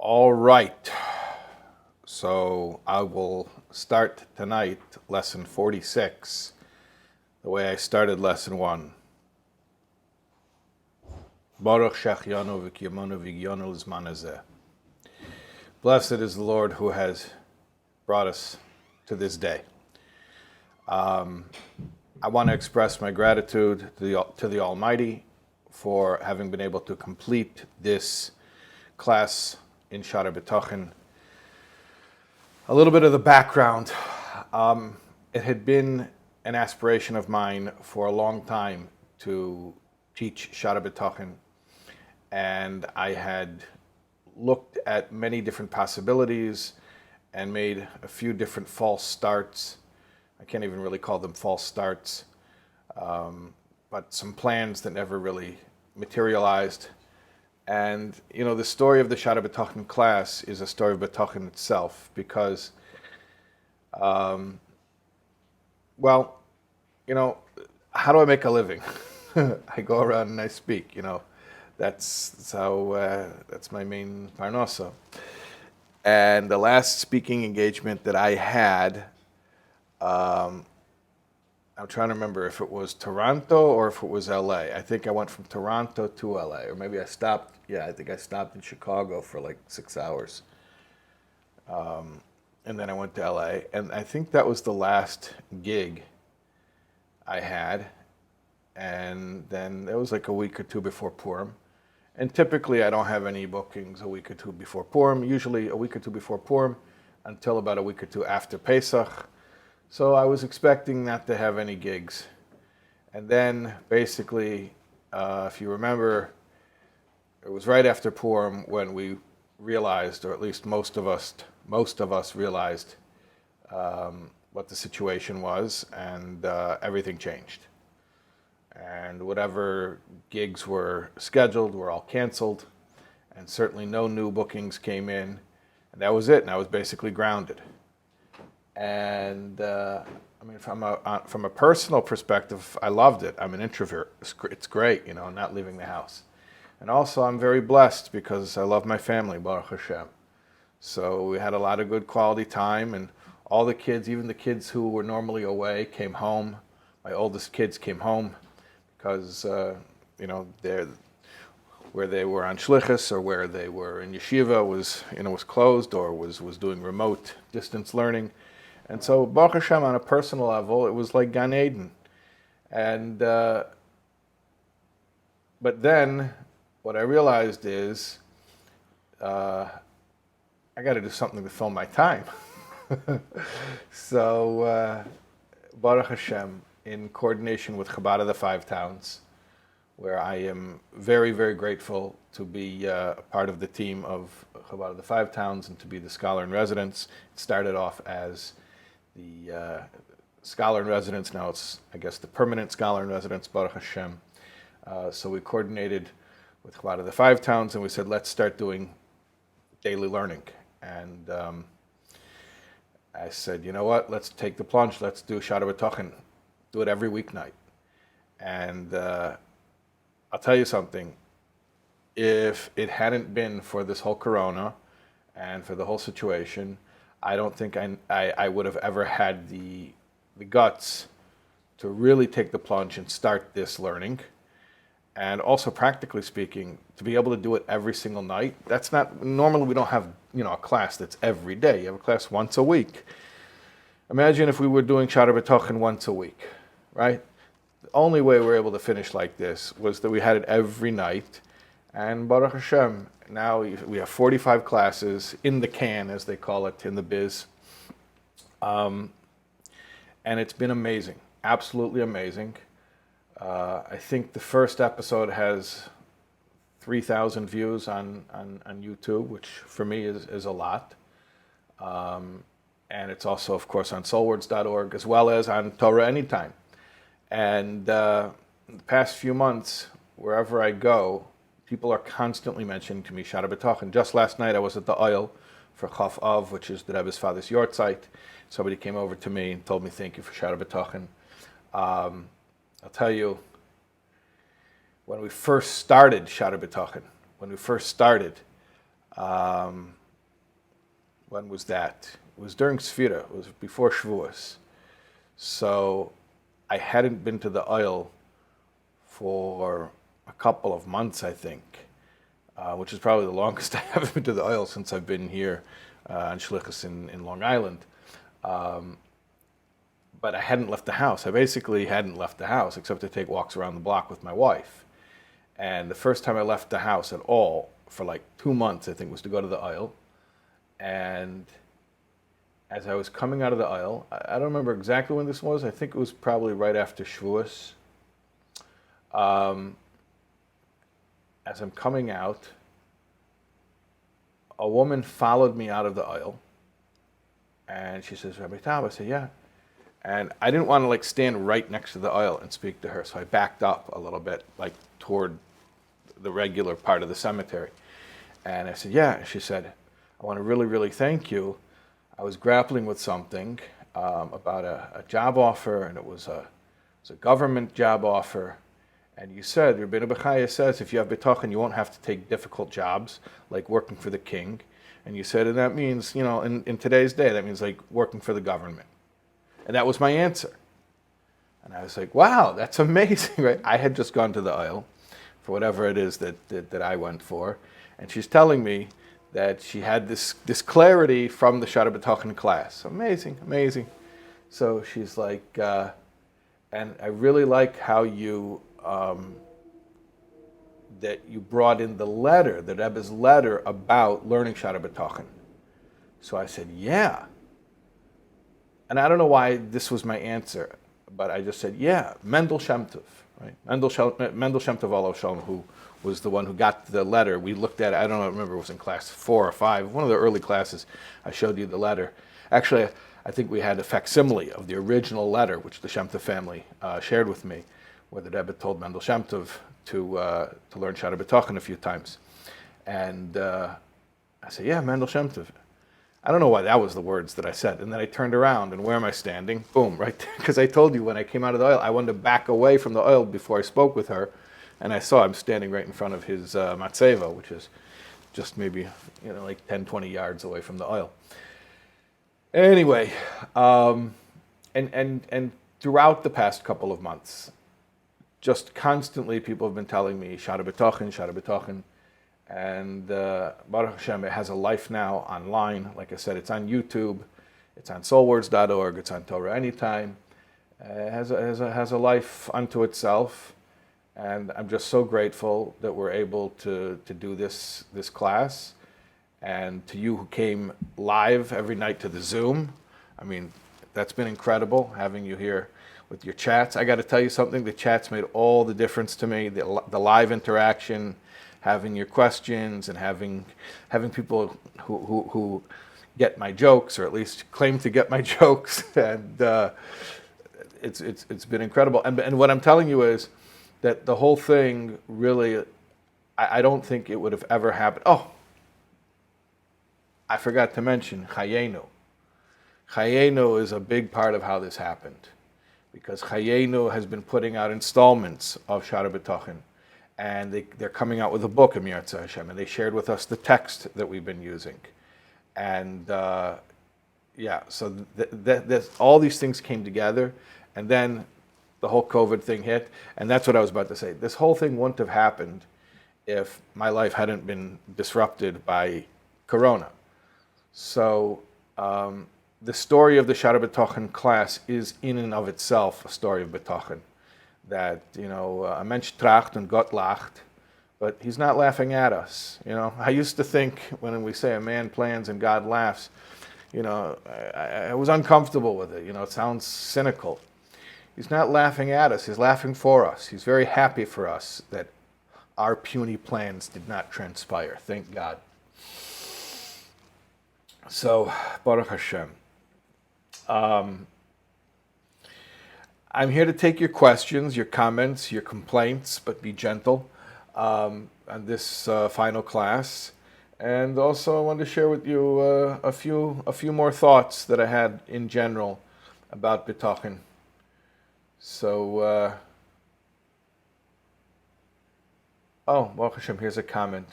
All right. So I will start tonight lesson 46 the way I started lesson 1. Baruch Shechianu v'kiyamanu v'gyanu l'zman hazeh. Blessed is the Lord who has brought us to this day. I want to express my gratitude to the Almighty for having been able to complete this class in Shaar HaBitachon. A little bit of the background. It had been an aspiration of mine for a long time to teach Shaar HaBitachon, and I had looked at many different possibilities and made a few different false starts. I can't even really call them false starts, but some plans that never really materialized. And, you know, the story of the Shaar HaBitachon class is a story of Bitachon itself because, well, you know, how do I make a living? I go around and I speak, you know. That's my main parnasa. And the last speaking engagement that I had, I'm trying to remember if it was Toronto or if it was LA. I think I went from Toronto to LA, or maybe I stopped. Yeah, I think I stopped in Chicago for like 6 hours. And then I went to LA. And I think that was the last gig I had. And then it was like a week or two before Purim. And typically I don't have any bookings a week or two before Purim, usually a week or two before Purim until about a week or two after Pesach. So I was expecting not to have any gigs. And then basically, if you remember, it was right after Purim when we realized, or at least most of us realized what the situation was, and everything changed. And whatever gigs were scheduled were all canceled, and certainly no new bookings came in. And that was it, and I was basically grounded. And I mean, from a personal perspective, I loved it. I'm an introvert. It's great, you know, not leaving the house. And also, I'm very blessed because I love my family, Baruch Hashem. So we had a lot of good quality time, and all the kids, even the kids who were normally away, came home. My oldest kids came home because, you know, where they were on shlichus or where they were in yeshiva was closed or was doing remote distance learning. And so, Baruch Hashem, on a personal level, it was like Gan Eden. And, but then, what I realized is, I got to do something to fill my time. So, Baruch Hashem, in coordination with Chabad of the Five Towns, where I am very, very grateful to be a part of the team of Chabad of the Five Towns and to be the scholar in residence. It started off as the scholar in residence. Now it's, I guess, the permanent scholar in residence, Baruch Hashem. So we coordinated with Chabad of the Five Towns, and we said, let's start doing daily learning. And I said, you know what, let's take the plunge. Let's do Shaar HaBitachon. Do it every weeknight. And I'll tell you something. If it hadn't been for this whole corona and for the whole situation, I don't think I would have ever had the guts to really take the plunge and start this learning. And also, practically speaking, to be able to do it every single night, that's not, normally we don't have, you know, a class that's every day. You have a class once a week. Imagine if we were doing Shaar HaBitachon once a week, right? The only way we were able to finish like this was that we had it every night. And Baruch Hashem, now we have 45 classes in the can, as they call it in the biz. And it's been amazing, absolutely amazing. I think the first episode has 3,000 views on YouTube, which for me is a lot. And it's also, of course, on soulwords.org, as well as on Torah Anytime. And the past few months, wherever I go, people are constantly mentioning to me Shaar HaBitachon. Just last night, I was at the oil for Chof, which is the Rebbe's father's yortzeit. Somebody came over to me and told me thank you for Shaar HaBitachon. I'll tell you, when we first started Shaar HaBitachon, Um, when was that? It was during Sfira. It was before Shavuos. So I hadn't been to the oil for a couple of months, I think, which is probably the longest I haven't been to the oil since I've been here on Shlichus in Long Island. But I hadn't left the house. I basically hadn't left the house except to take walks around the block with my wife. And the first time I left the house at all for like 2 months, I think, was to go to the oil. And as I was coming out of the aisle, I don't remember exactly when this was. I think it was probably right after Shavuos. As I'm coming out, a woman followed me out of the aisle, and she says, "Rabbi Tav." I said, "Yeah." And I didn't want to like stand right next to the aisle and speak to her, so I backed up a little bit, like toward the regular part of the cemetery. And I said, "Yeah." And she said, "I want to really, really thank you. I was grappling with something about a job offer, and it was a government job offer. And you said, Rabenu Bachaye says, if you have bitachon, you won't have to take difficult jobs, like working for the king. And you said, and that means, in today's day, that means like working for the government." And that was my answer. And I was like, wow, that's amazing, right? I had just gone to the aisle for whatever it is that I went for. And she's telling me that she had this clarity from the Shaar HaBitachon class. Amazing, amazing. So she's like, and I really like how you, that you brought in the letter, the Rebbe's letter about learning Shaar HaBitachon. So I said, yeah. And I don't know why this was my answer, but I just said, yeah, Mendel Shem Tov, right? Mendel Shem Tov Olav Shalom, who was the one who got the letter. We looked at it, I don't know, I remember it was in class 4 or 5, one of the early classes. I showed you the letter. Actually, I think we had a facsimile of the original letter, which the Shem Tov family shared with me, where the Rebbe told Mendel Shem Tov to learn Shaar HaBitachon a few times. And I said, yeah, Mendel Shem Tov. I don't know why that was the words that I said. And then I turned around, and where am I standing? Boom, right there. Because I told you when I came out of the oil, I wanted to back away from the oil before I spoke with her. And I saw I'm standing right in front of his matzeva, which is just maybe, like 10, 20 yards away from the oil. Anyway, and throughout the past couple of months, just constantly people have been telling me, Shaar HaBitachon, Shaar HaBitachon. And Baruch Hashem, it has a life now online. Like I said, it's on YouTube, it's on soulwords.org, it's on Torah Anytime. It has a life unto itself. And I'm just so grateful that we're able to do this class. And to you who came live every night to the Zoom, I mean, that's been incredible, having you here with your chats. I got to tell you something, the chats made all the difference to me, the live interaction, having your questions and having people who get my jokes, or at least claim to get my jokes, and it's been incredible. And what I'm telling you is that the whole thing really, I don't think it would have ever happened. Oh, I forgot to mention Chayenu. Chayenu is a big part of how this happened, because Chayenu has been putting out installments of Shaar HaBitachon. And they're coming out with a book, Amir Tzah Hashem, and they shared with us the text that we've been using. And so all these things came together, and then the whole COVID thing hit, and that's what I was about to say. This whole thing wouldn't have happened if my life hadn't been disrupted by Corona. So the story of the Shaar HaBitachon class is in and of itself a story of Bitachon. That, a Mensch tracht and Gott lacht, but he's not laughing at us. I used to think when we say a man plans and God laughs, I was uncomfortable with it. It sounds cynical. He's not laughing at us, he's laughing for us. He's very happy for us that our puny plans did not transpire. Thank God. So, Baruch Hashem. I'm here to take your questions, your comments, your complaints, but be gentle on this final class. And also I wanted to share with you a few more thoughts that I had in general about Bitachon. So, Baruch Hashem, here's a comment.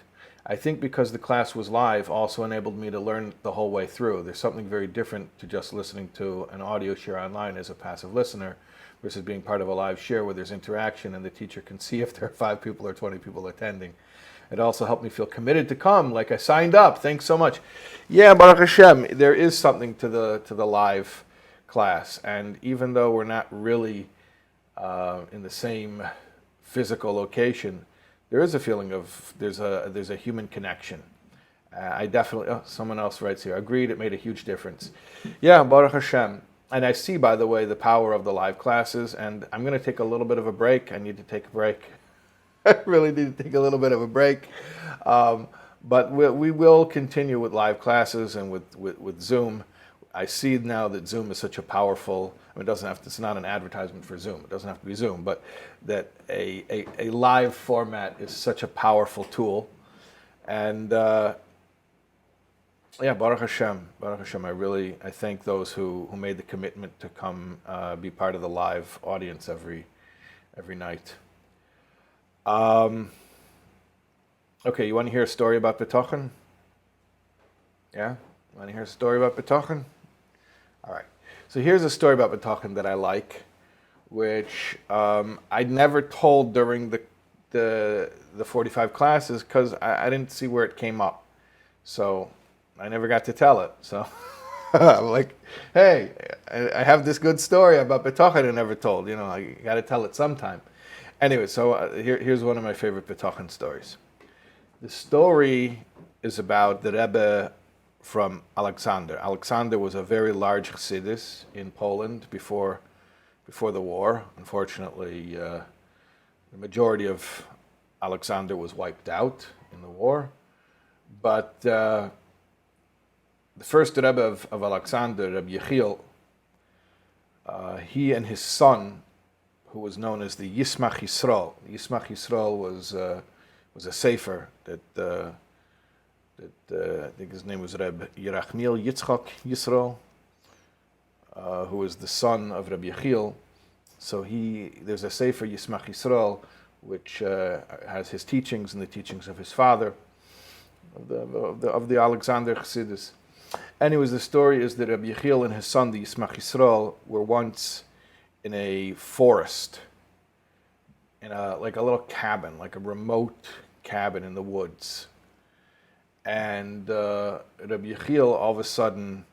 I think because the class was live also enabled me to learn the whole way through. There's something very different to just listening to an audio share online as a passive listener versus being part of a live share where there's interaction and the teacher can see if there are 5 people or 20 people attending. It also helped me feel committed to come, like I signed up. Thanks so much. Yeah, Baruch Hashem, there is something to the live class, and even though we're not really in the same physical location, there is a feeling of there's a human connection. I definitely. Oh, someone else writes here. Agreed. It made a huge difference. Yeah, Baruch Hashem. And I see, by the way, the power of the live classes. And I'm going to take a little bit of a break. I need to take a break. I really need to take a little bit of a break. But we will continue with live classes and with Zoom. I see now that Zoom is such a powerful, I mean, it doesn't have to, it's not an advertisement for Zoom. It doesn't have to be Zoom, but that a live format is such a powerful tool. And yeah, Baruch Hashem, I thank those who made the commitment to come be part of the live audience every night. Okay, you want to hear a story about Bitachon? Yeah? You want to hear a story about Bitachon? All right. So here's a story about Bitachon that I like, which I'd never told during the 45 classes because I didn't see where it came up. So I never got to tell it. So I'm like, hey, I have this good story about Bitachon I never told. You know, I got to tell it sometime. Anyway, so here's one of my favorite Bitachon stories. The story is about the Rebbe from Alexander. Alexander was a very large Chassidus in Poland before the war. Unfortunately, the majority of Alexander was wiped out in the war. But the first Rebbe of Alexander, Rabbi Yechiel, he and his son, who was known as the Yismach Yisrael. Yismach Yisrael was a sefer that I think his name was Reb Yerachmiel Yitzchak Yisrael, who was the son of Rabbi Yechiel. So there's a sefer Yismach Yisrael which has his teachings and the teachings of his father, of the Alexander Chassidus. Anyways, the story is that Rabbi Yechiel and his son, the Yismach Yisrael, were once in a forest, in like a little cabin, like a remote cabin in the woods. And Rabbi Yechiel, all of a sudden,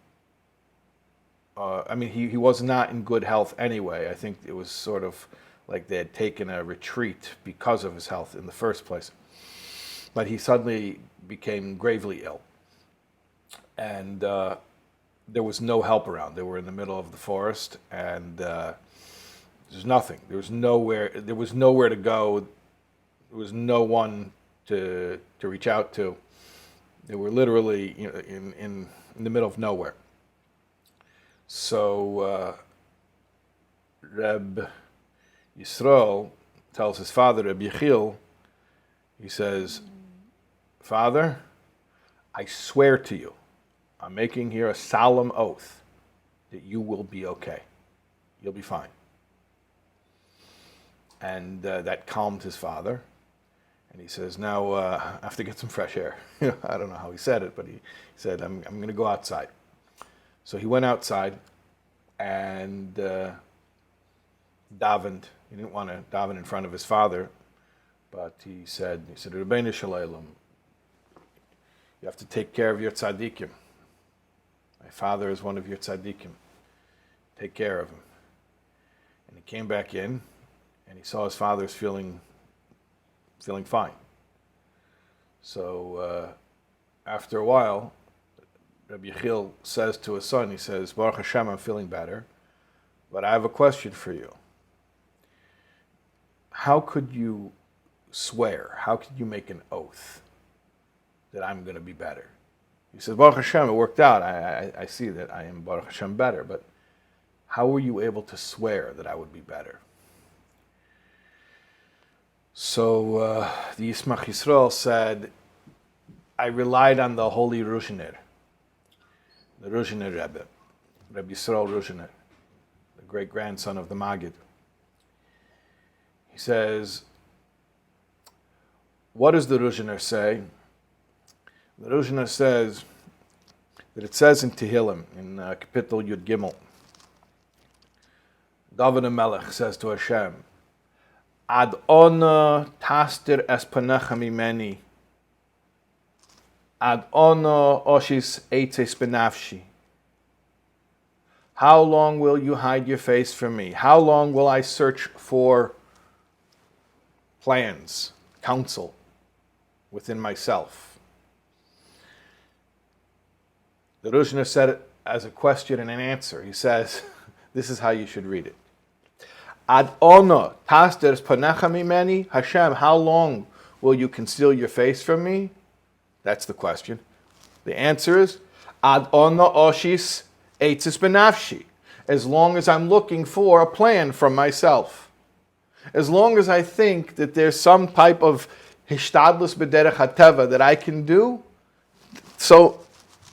he was not in good health anyway. I think it was sort of like they had taken a retreat because of his health in the first place. But he suddenly became gravely ill. And there was no help around. They were in the middle of the forest, and there's nothing. There was nowhere to go. There was no one to reach out to. They were literally in the middle of nowhere. So Reb Yisrael tells his father, Reb Yechiel, he says, "Father, I swear to you, I'm making here a solemn oath that you will be okay. You'll be fine." And that calmed his father. And he says, "Now I have to get some fresh air." I don't know how he said it, but he said, I'm going to go outside. So he went outside and davened. He didn't want to daven in front of his father, but he said, Rabenu Shalom, you have to take care of your tzaddikim. My father is one of your tzaddikim. Take care of him. And he came back in, and he saw his father's feeling fine. So after a while, Rabbi Yechiel says to his son, he says, "Baruch Hashem, I'm feeling better, but I have a question for you. How could you swear, how could you make an oath that I'm going to be better?" He says, "Baruch Hashem, it worked out. I see that I am Baruch Hashem better, but how were you able to swear that I would be better?" So the Yismach Yisrael said, "I relied on the holy Ruzhiner, the Ruzhiner Rebbe, Rebbe Yisrael Ruzhiner, the great-grandson of the Maggid." He says, "What does the Ruzhiner say? The Ruzhna says that it says in Tehillim, in Kapitel Yud Gimel, David HaMelech says to Hashem, Ad ona tastir es panecha mimeni, Ad ona oshis eitzes benafshi. How long will you hide your face from me? How long will I search for plans, counsel within myself? The Ruzhna said it as a question and an answer. He says, this is how you should read it. Ad ono taster panecha mimeni, Hashem, how long will you conceal your face from me? That's the question. The answer is, Ad ono oshis eitzis benafshi. As long as I'm looking for a plan from myself. As long as I think that there's some type of hishtadlus b'derech hateva that I can do, so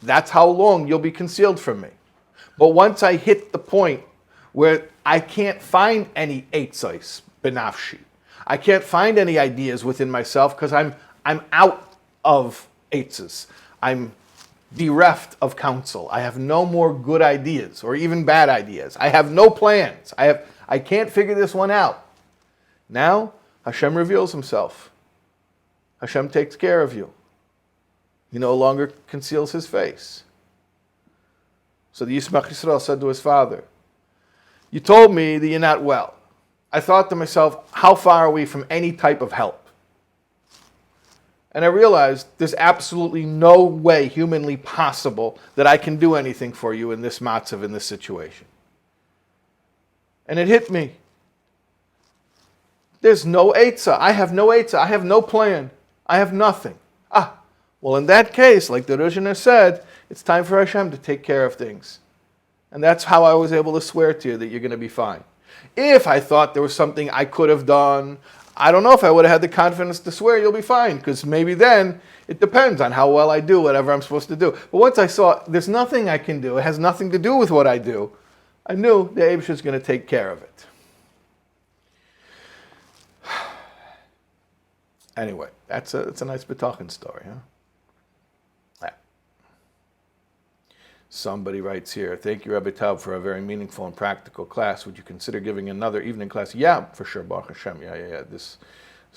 that's how long you'll be concealed from me. But once I hit the point where I can't find any eitzos benafshi, I can't find any ideas within myself because I'm out of eitzos. I'm bereft of counsel. I have no more good ideas or even bad ideas. I have no plans. I can't figure this one out. Now Hashem reveals himself. Hashem takes care of you. He no longer conceals his face. So the Yismach Yisrael said to his father, you told me that you're not well. I thought to myself, how far are we from any type of help? And I realized there's absolutely no way humanly possible that I can do anything for you in this matzav, in this situation. And it hit me. There's no eitzah. I have no eitzah. I have no plan. I have nothing. Well, in that case, like the Ruzhna said, it's time for Hashem to take care of things. And that's how I was able to swear to you that you're going to be fine. If I thought there was something I could have done, I don't know if I would have had the confidence to swear you'll be fine, because maybe then it depends on how well I do whatever I'm supposed to do. But once I saw there's nothing I can do, it has nothing to do with what I do, I knew the Eibush was going to take care of it. Anyway, it's a nice Bitachon story, huh? Somebody writes here, thank you, Rabbi Taub, for a very meaningful and practical class. Would you consider giving another evening class? Yeah, for sure, Baruch Hashem. Yeah. This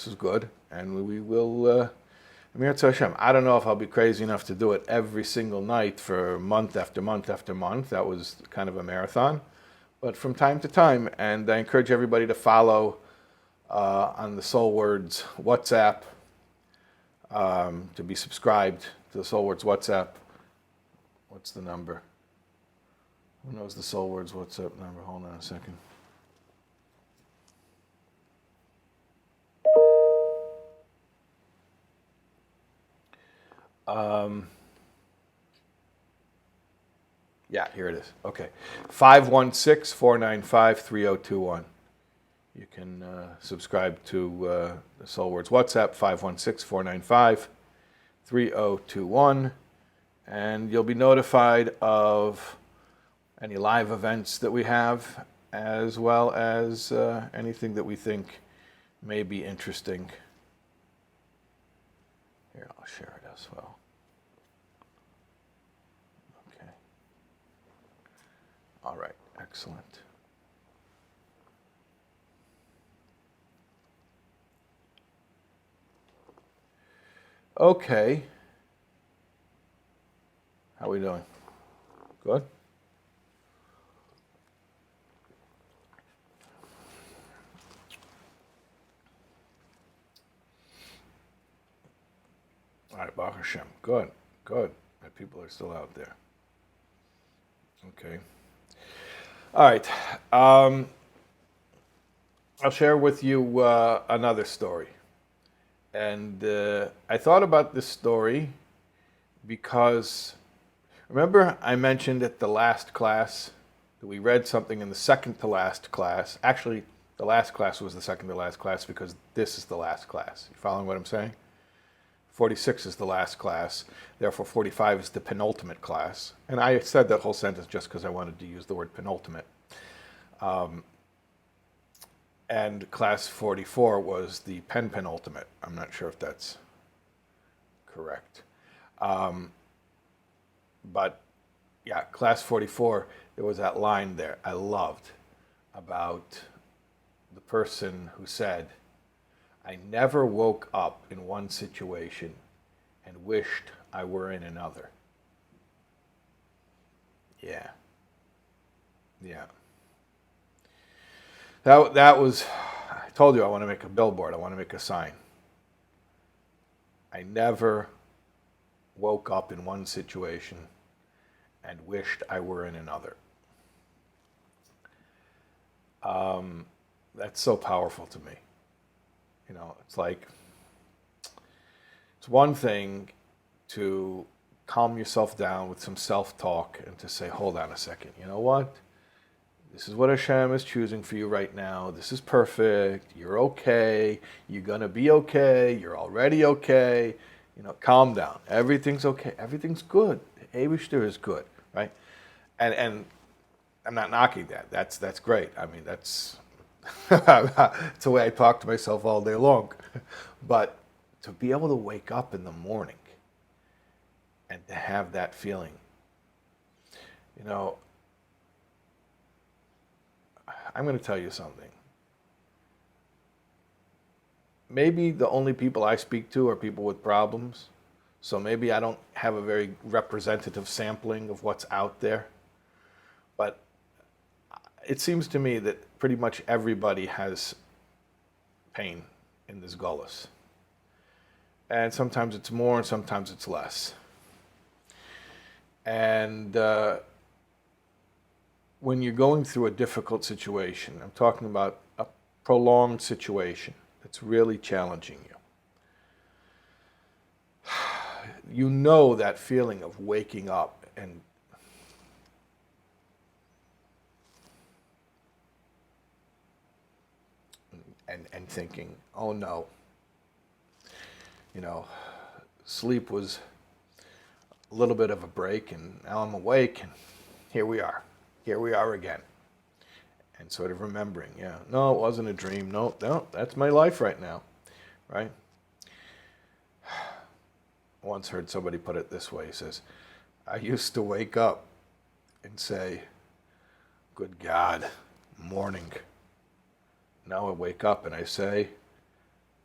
is good. And we will, Amir Hashem. I don't know if I'll be crazy enough to do it every single night for month after month after month. That was kind of a marathon. But from time to time, and I encourage everybody to follow on the Soul Words WhatsApp, to be subscribed to the Soul Words WhatsApp. What's the number? Who knows the Soul Words WhatsApp number? Hold on a second. Yeah, here it is. Okay. 516-495-3021. You can subscribe to the Soul Words WhatsApp, 516-495-3021. And you'll be notified of any live events that we have, as well as anything that we think may be interesting. Here, I'll share it as well. Okay. All right, excellent. Okay. How are we doing? Good? All right, Baruch Hashem. Good. The people are still out there. Okay. All right. I'll share with you another story. And I thought about this story because remember I mentioned at the last class that we read something in the second to last class. Actually, the last class was the second to last class because this is the last class. You following what I'm saying? 46 is the last class. Therefore, 45 is the penultimate class. And I said that whole sentence just because I wanted to use the word penultimate. And class 44 was the penultimate. I'm not sure if that's correct. But yeah, class 44, there was that line there I loved about the person who said, I never woke up in one situation and wished I were in another. Yeah, yeah. That was, I told you I want to make a billboard, I want to make a sign. I never woke up in one situation and wished I were in another. That's so powerful to me. You know, it's like, it's one thing to calm yourself down with some self-talk and to say, hold on a second, you know what? This is what Hashem is choosing for you right now. This is perfect. You're okay. You're going to be okay. You're already okay. You know, calm down. Everything's okay. Everything's good. Eibishter is good, right? And I'm not knocking that. That's great. I mean, that's it's the way I talk to myself all day long. But to be able to wake up in the morning and to have that feeling, you know, I'm going to tell you something. Maybe the only people I speak to are people with problems, so maybe I don't have a very representative sampling of what's out there. But it seems to me that pretty much everybody has pain in this gullus. And sometimes it's more and sometimes it's less. And when you're going through a difficult situation, I'm talking about a prolonged situation that's really challenging you. You know that feeling of waking up and thinking, oh no, you know, sleep was a little bit of a break and now I'm awake and here we are again. And sort of remembering, yeah, no, it wasn't a dream. No, that's my life right now, right? I once heard somebody put it this way. He says, I used to wake up and say, good God, morning. Now I wake up and I say,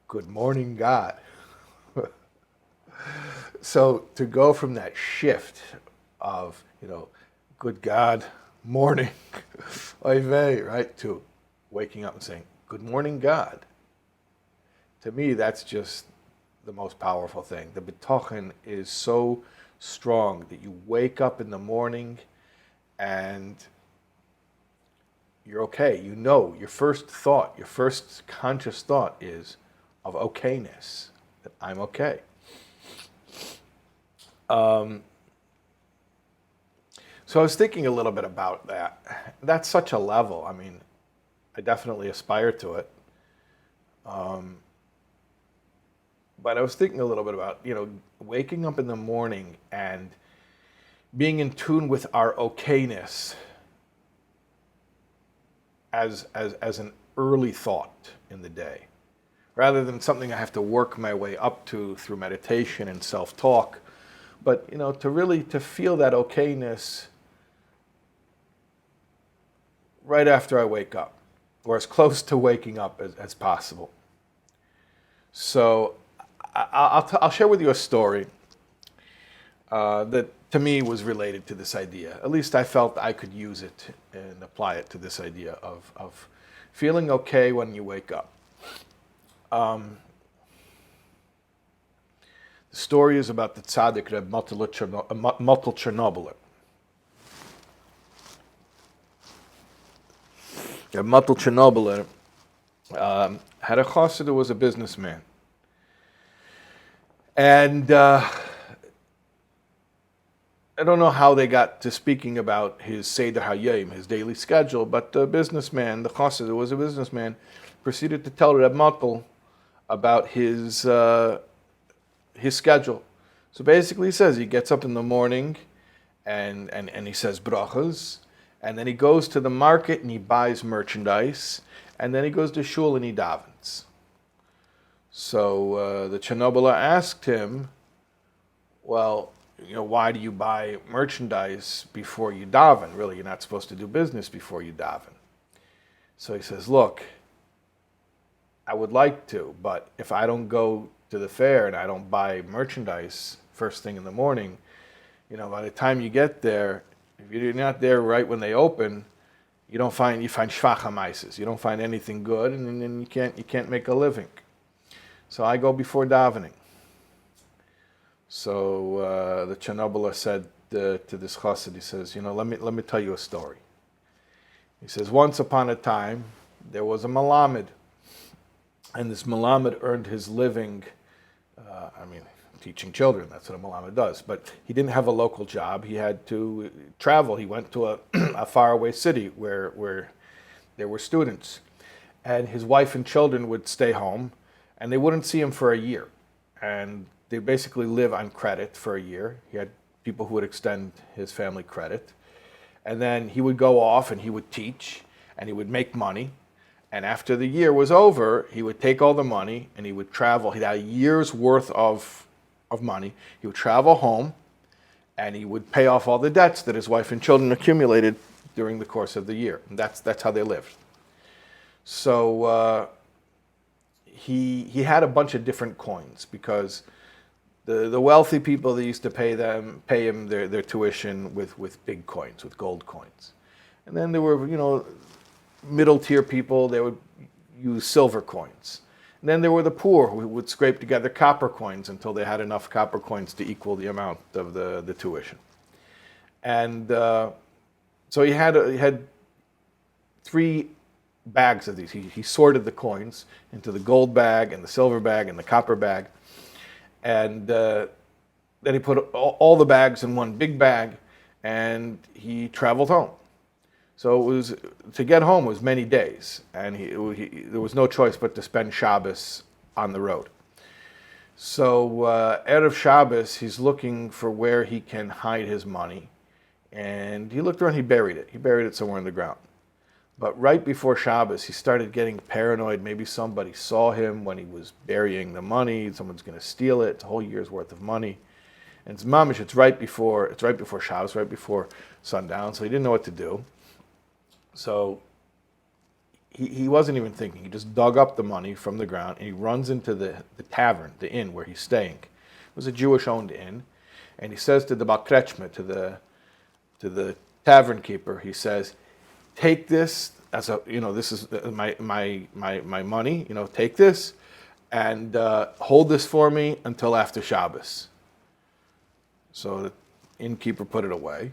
good morning, God. So to go from that shift of, you know, good God, morning, oy vey, right, to waking up and saying, good morning, God. To me, that's just the most powerful thing. The bitachon is so strong that you wake up in the morning and you're okay. You know, your first thought, your first conscious thought is of okayness, that I'm okay. So I was thinking a little bit about that. That's such a level. I mean, I definitely aspire to it. But I was thinking a little bit about, you know, waking up in the morning and being in tune with our okayness as an early thought in the day, rather than something I have to work my way up to through meditation and self-talk. But, you know, to feel that okayness right after I wake up, or as close to waking up as possible. So I'll share with you a story that to me was related to this idea. At least I felt I could use it and apply it to this idea of feeling okay when you wake up. The story is about the tzaddik Reb Motel Chernobyl. Reb Motel Chernobyl had a chassid who was a businessman. And I don't know how they got to speaking about his Seder Hayom, his daily schedule, but the businessman, the chassid who was a businessman, proceeded to tell Reb Motel about his schedule. So basically he says he gets up in the morning and he says brachas, and then he goes to the market and he buys merchandise, and then he goes to shul and he davens. So the Chernobyler asked him, well, why do you buy merchandise before you daven? Really, you're not supposed to do business before you daven. So he says, look, I would like to, but if I don't go to the fair and I don't buy merchandise first thing in the morning, by the time you get there, if you're not there right when they open, you find shvacha maises. You don't find anything good, and then you can't make a living. So I go before davening. So the Chernobyler said to this chassid, he says, let me tell you a story. He says, once upon a time, there was a malamed, and this malamed earned his living, teaching children. That's what a malamed does. But he didn't have a local job. He had to travel. He went to a faraway city where there were students. And his wife and children would stay home, and they wouldn't see him for a year. And they basically live on credit for a year. He had people who would extend his family credit. And then he would go off and he would teach, and he would make money. And after the year was over, he would take all the money and he would travel. He had a year's worth of money. He would travel home, and he would pay off all the debts that his wife and children accumulated during the course of the year. And that's how they lived. So he had a bunch of different coins, because the wealthy people, they used to pay him their tuition with big coins, with gold coins. And then there were, middle tier people, they would use silver coins. And then there were the poor, who would scrape together copper coins until they had enough copper coins to equal the amount of the tuition. And so he had 3 bags of these. He sorted the coins into the gold bag and the silver bag and the copper bag. And then he put all the bags in one big bag, and he traveled home. So to get home was many days, and there was no choice but to spend Shabbos on the road. So Erev Shabbos, he's looking for where he can hide his money, and he looked around. He buried it. He buried it somewhere in the ground. But right before Shabbos, he started getting paranoid. Maybe somebody saw him when he was burying the money. Someone's going to steal it. It's a whole year's worth of money. And it's mamish. It's right before Shabbos, right before sundown. So he didn't know what to do. So he wasn't even thinking. He just dug up the money from the ground, and he runs into the tavern, the inn where he's staying. It was a Jewish-owned inn. And he says to the Bakrechma, to the tavern keeper, he says, take this as this is my money. Take this and hold this for me until after Shabbos. So the innkeeper put it away,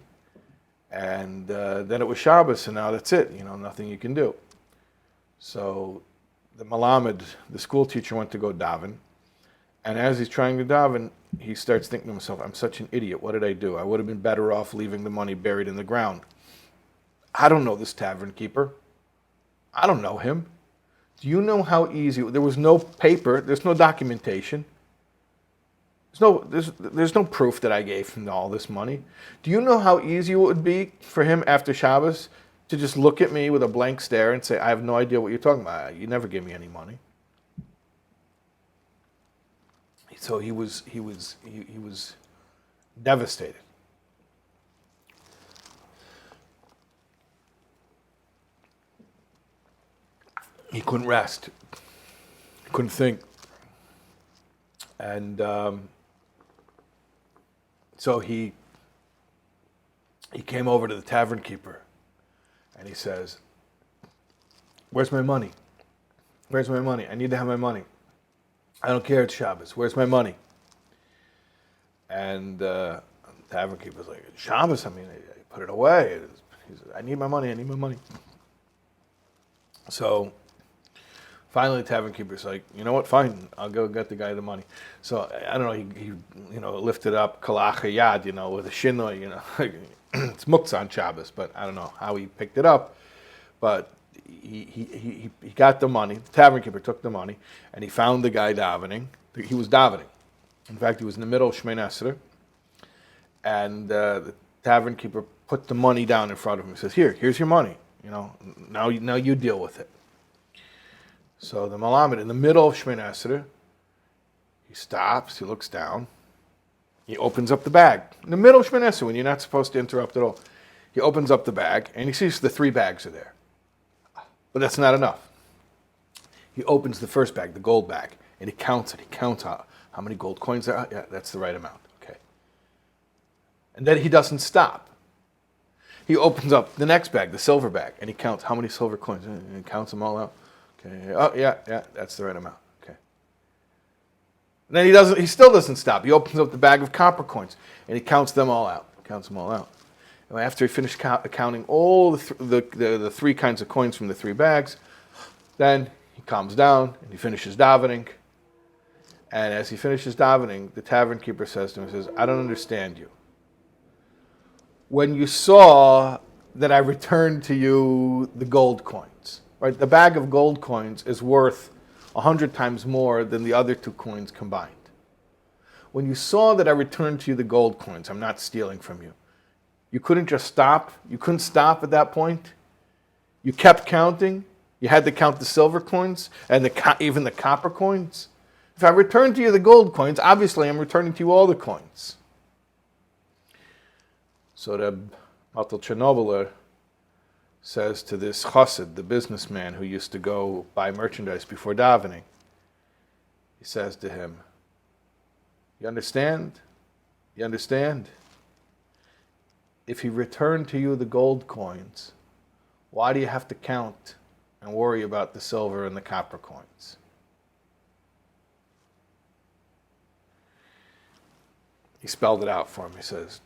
and then it was Shabbos, and now that's it. Nothing you can do. So the Malamed, the school teacher, went to go daven, and as he's trying to daven, he starts thinking to himself, "I'm such an idiot. What did I do? I would have been better off leaving the money buried in the ground. I don't know this tavern keeper. I don't know him. Do you know how easy? There was no paper. There's no documentation. There's no proof that I gave him all this money. Do you know how easy it would be for him after Shabbos to just look at me with a blank stare and say, I have no idea what you're talking about. You never gave me any money." So he was devastated. He couldn't rest. He couldn't think. And so he came over to the tavern keeper, and he says, "Where's my money? Where's my money? I need to have my money. I don't care, it's Shabbos. Where's my money?" And the tavern keeper's like, "Shabbos, I put it away. He said, I need my money, I need my money." So finally, the tavern keeper's like, "You know what? Fine, I'll go get the guy the money." So I don't know. He lifted up kalacha yad, with a shinoi, it's muktzah on Shabbos, but I don't know how he picked it up. But he got the money. The tavern keeper took the money, and he found the guy davening. He was davening. In fact, he was in the middle of Shemini Esrei, and the tavern keeper put the money down in front of him. He says, "Here's your money. Now you deal with it." So the Malamed, in the middle of Shemini Esrei, he stops, he looks down, He opens up the bag. In the middle of Shemini Esrei, when you're not supposed to interrupt at all. He opens up the bag, and he sees the 3 bags are there. But that's not enough. He opens the first bag, the gold bag, and he counts it. He counts how many gold coins there are. Yeah, that's the right amount. Okay. And then he doesn't stop. He opens up the next bag, the silver bag, and he counts how many silver coins. And he counts them all out. Okay. Oh, yeah, that's the right amount. Okay. And then he still doesn't stop. He opens up the bag of copper coins, and he counts them all out. Counts them all out. And after he finished counting all the 3 kinds of coins from the 3 bags, then he calms down and he finishes davening. And as he finishes davening, the tavern keeper says to him, he says, I don't understand you. When you saw that I returned to you the gold coins, right? The bag of gold coins is worth 100 times more than the other 2 coins combined. When you saw that I returned to you the gold coins, I'm not stealing from you. You couldn't just stop. You couldn't stop at that point. You kept counting. You had to count the silver coins and even the copper coins. If I return to you the gold coins, obviously I'm returning to you all the coins. So the Matal Chernobyler says to this chassid, the businessman who used to go buy merchandise before davening, he says to him, you understand? You understand? If he returned to you the gold coins, why do you have to count and worry about the silver and the copper coins? He spelled it out for him. He says,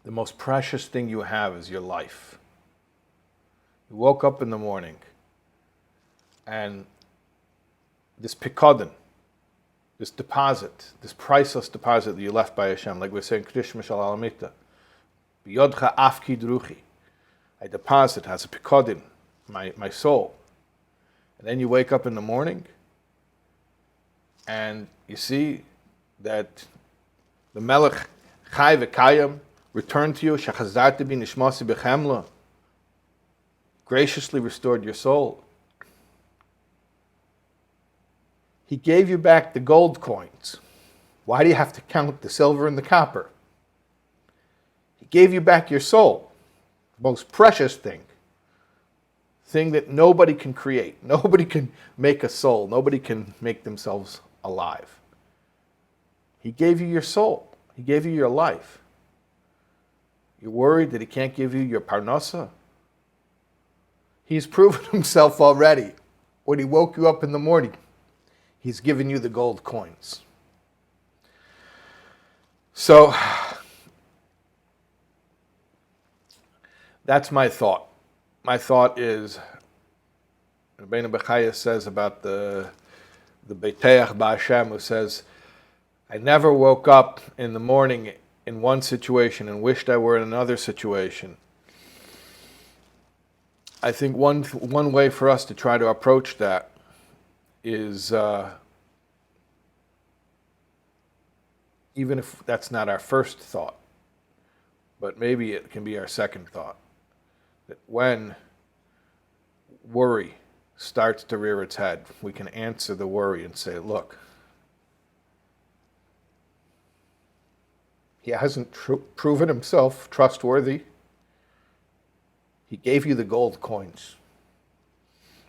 the most precious thing you have is your life. You woke up in the morning and this pikadon, this deposit, this priceless deposit that you left by Hashem, like we're saying, Krish Mishal Alamita, B'yodcha afki druchi. I deposit as a pikadon, my soul. And then you wake up in the morning and you see that the Melech Chai V'Kayim returned to you, Shachazarti bi nishmasi b'chemla, graciously restored your soul. He gave you back the gold coins. Why do you have to count the silver and the copper? He gave you back your soul, the most precious thing that nobody can create. Nobody can make a soul. Nobody can make themselves alive. He gave you your soul. He gave you your life. You're worried that he can't give you your parnasa? He's proven himself already. When he woke you up in the morning, he's given you the gold coins. So, that's my thought. My thought is, Rabenu Bachaye says about the Beiteach Ba'Hashem, who says, I never woke up in the morning in one situation and wished I were in another situation. I think one way for us to try to approach that is, even if that's not our first thought, but maybe it can be our second thought, that when worry starts to rear its head, we can answer the worry and say, look, he hasn't proven himself trustworthy. He gave you the gold coins.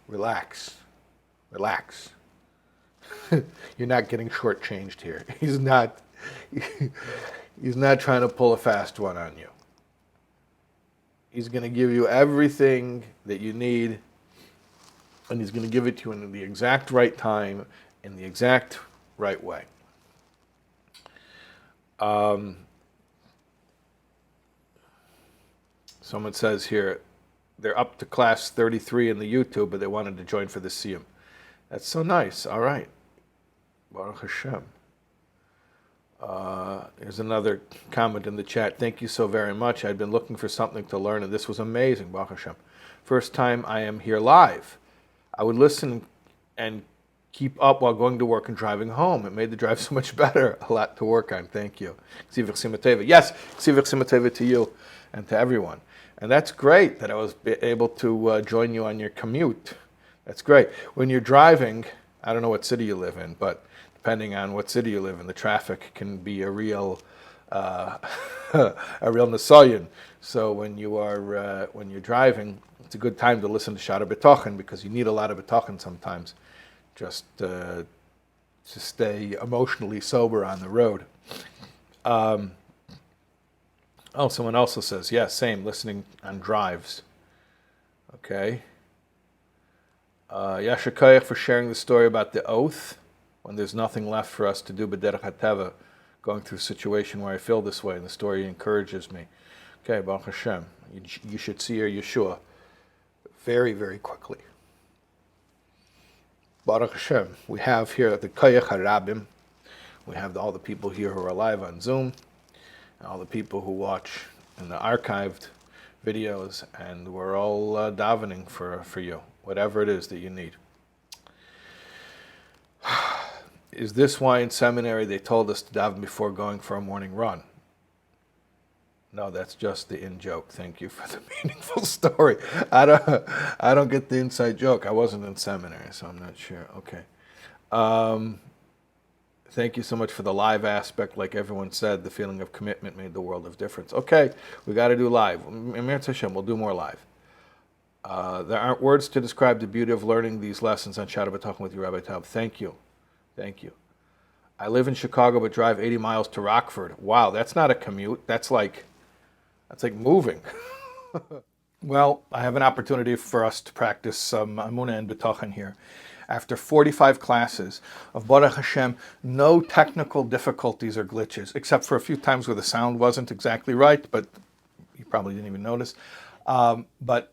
Relax. Relax. You're not getting shortchanged here. He's not trying to pull a fast one on you. He's going to give you everything that you need, and he's going to give it to you in the exact right time, in the exact right way. Someone says here, they're up to class 33 in the YouTube, but they wanted to join for the Siyum. That's so nice. All right. Baruch Hashem. Here's another comment in the chat. Thank you so very much. I'd been looking for something to learn, and this was amazing, Baruch Hashem. First time I am here live. I would listen and keep up while going to work and driving home. It made the drive so much better. A lot to work on. Thank you. Ksivich Simateva. Yes, Ksivich Simateva to you and to everyone. And that's great that I was able to join you on your commute. That's great. When you're driving, I don't know what city you live in, but depending on what city you live in, the traffic can be a real a real nasayan. So when you're driving, it's a good time to listen to Shaar HaBitachon, because you need a lot of bitachon sometimes, just to stay emotionally sober on the road. Someone also says, yeah, same, listening on drives. Okay. Yasher Koyach for sharing the story about the oath, when there's nothing left for us to do but derech hateva, going through a situation where I feel this way, and the story encourages me. Okay, Baruch Hashem, you should see your Yeshua very, very quickly. Baruch Hashem, we have here the Koyach HaRabim, we have all the people here who are live on Zoom, and all the people who watch in the archived videos, and we're all davening for you, whatever it is that you need. Is this why in seminary they told us to daven before going for a morning run? No, that's just the in-joke. Thank you for the meaningful story. I don't get the inside joke. I wasn't in seminary, so I'm not sure. Okay. Thank you so much for the live aspect. Like everyone said, the feeling of commitment made the world of difference. Okay, we got to do live. Emir Hashem, we'll do more live. There aren't words to describe the beauty of learning these lessons on Shaar HaBitachon with you, Rabbi Taub. Thank you. Thank you. I live in Chicago but drive 80 miles to Rockford. Wow, that's not a commute. That's like moving. Well, I have an opportunity for us to practice some Amunah and Bitachon here. After 45 classes of Baruch Hashem, no technical difficulties or glitches, except for a few times where the sound wasn't exactly right, but you probably didn't even notice. But,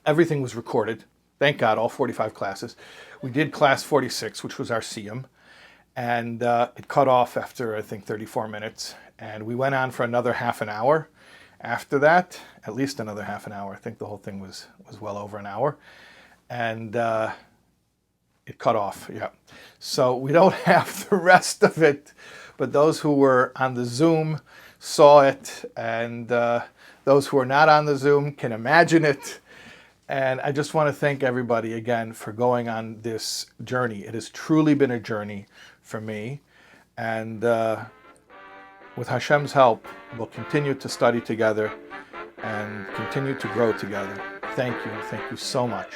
everything was recorded. Thank God, all 45 classes. We did class 46, which was our Siyum, and it cut off after, I think, 34 minutes. And we went on for another half an hour. After that, at least another half an hour. I think the whole thing was well over an hour. And it cut off, yeah. So we don't have the rest of it, but those who were on the Zoom saw it, and those who are not on the Zoom can imagine it. And I just want to thank everybody again for going on this journey. It has truly been a journey for me, and with Hashem's help, we'll continue to study together and continue to grow together. Thank you so much.